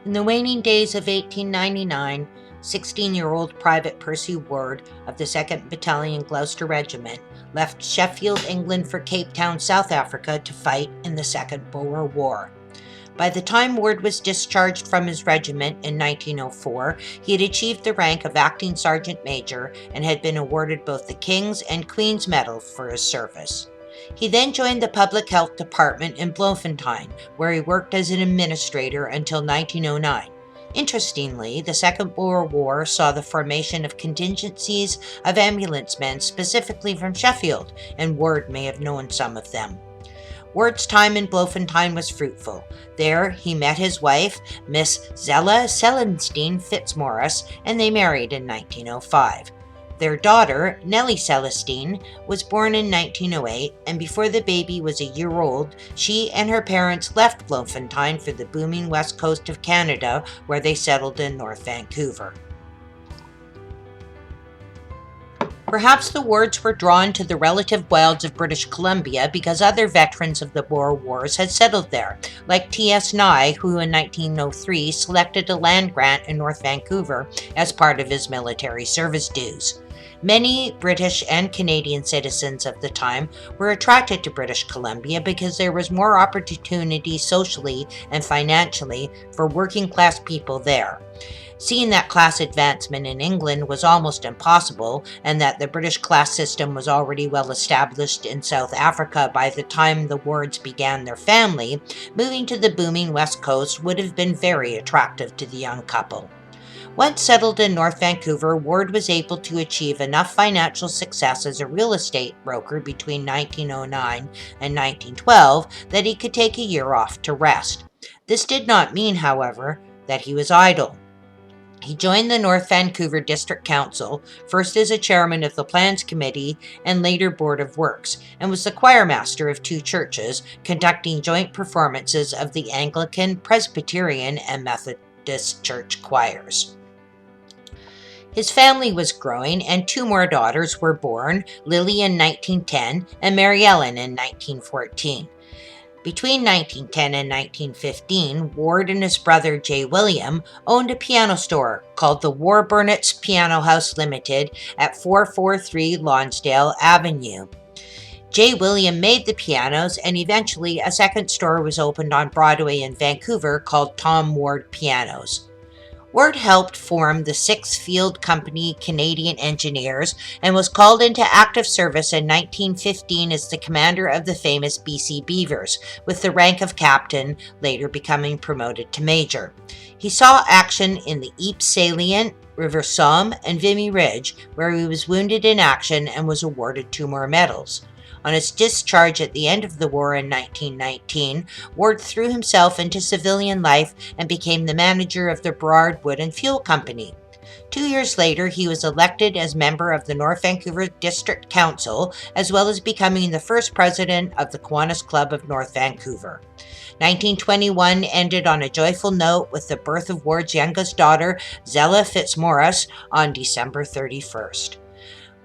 In the waning days of 1899, 16-year-old Private Percy Ward of the 2nd Battalion Gloucester Regiment left Sheffield, England for Cape Town, South Africa to fight in the Second Boer War. By the time Ward was discharged from his regiment in 1904, he had achieved the rank of Acting Sergeant Major and had been awarded both the King's and Queen's Medal for his service. He then joined the Public Health Department in Bloemfontein, where he worked as an administrator until 1909. Interestingly, the Second Boer War saw the formation of contingencies of ambulance men specifically from Sheffield, and Ward may have known some of them. Ward's time in Bloemfontein was fruitful. There, he met his wife, Miss Zella Celestine Fitzmaurice, and they married in 1905. Their daughter, Nellie Celestine, was born in 1908, and before the baby was a year old, she and her parents left Bloemfontein for the booming west coast of Canada, where they settled in North Vancouver. Perhaps the Wards were drawn to the relative wilds of British Columbia because other veterans of the Boer Wars had settled there, like T.S. Nye, who in 1903 selected a land grant in North Vancouver as part of his military service dues. Many British and Canadian citizens of the time were attracted to British Columbia because there was more opportunity socially and financially for working-class people there. Seeing that class advancement in England was almost impossible, and that the British class system was already well established in South Africa by the time the Wards began their family, moving to the booming West Coast would have been very attractive to the young couple. Once settled in North Vancouver, Ward was able to achieve enough financial success as a real estate broker between 1909 and 1912 that he could take a year off to rest. This did not mean, however, that he was idle. He joined the North Vancouver District Council, first as a chairman of the Plans Committee and later Board of Works, and was the choirmaster of 2 churches, conducting joint performances of the Anglican, Presbyterian, and Methodist church choirs. His family was growing, and 2 more daughters were born, Lily in 1910 and Mary Ellen in 1914. Between 1910 and 1915, Ward and his brother J. William owned a piano store called the Warburnet's Piano House Limited at 443 Lonsdale Avenue. J. William made the pianos, and eventually a second store was opened on Broadway in Vancouver called Tom Ward Pianos. Ward helped form the 6th Field Company Canadian Engineers and was called into active service in 1915 as the commander of the famous BC Beavers, with the rank of captain, later becoming promoted to major. He saw action in the Ypres Salient, River Somme, and Vimy Ridge, where he was wounded in action and was awarded 2 more medals. On his discharge at the end of the war in 1919, Ward threw himself into civilian life and became the manager of the Burrard Wood and Fuel Company. 2 years later, he was elected as member of the North Vancouver District Council, as well as becoming the first president of the Kiwanis Club of North Vancouver. 1921 ended on a joyful note with the birth of Ward's youngest daughter, Zella Fitzmaurice, on December 31st.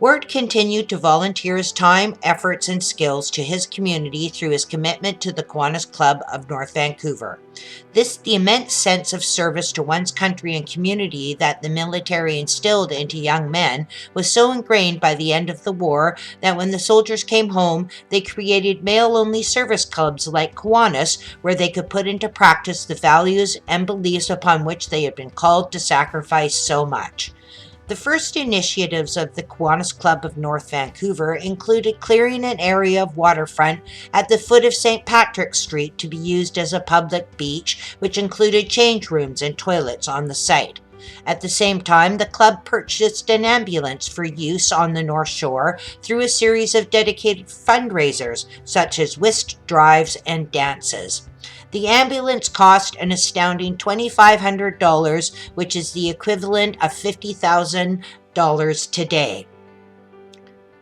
Ward continued to volunteer his time, efforts, and skills to his community through his commitment to the Kiwanis Club of North Vancouver. The immense sense of service to one's country and community that the military instilled into young men was so ingrained by the end of the war that when the soldiers came home, they created male-only service clubs like Kiwanis, where they could put into practice the values and beliefs upon which they had been called to sacrifice so much. The first initiatives of the Kiwanis Club of North Vancouver included clearing an area of waterfront at the foot of St. Patrick's Street to be used as a public beach, which included change rooms and toilets on the site. At the same time, the club purchased an ambulance for use on the North Shore through a series of dedicated fundraisers, such as whist drives and dances. The ambulance cost an astounding $2,500, which is the equivalent of $50,000 today.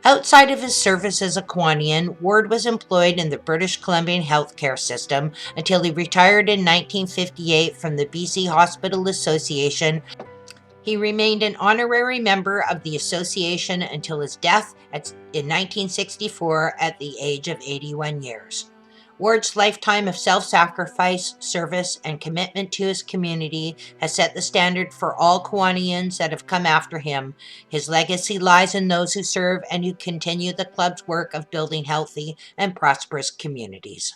Outside of his service as a Kiwanian, Ward was employed in the British Columbian healthcare system until he retired in 1958 from the BC Hospital Association. He remained an honorary member of the association until his death in 1964 at the age of 81 years. Ward's lifetime of self-sacrifice, service, and commitment to his community has set the standard for all Kiwanians that have come after him. His legacy lies in those who serve and who continue the club's work of building healthy and prosperous communities.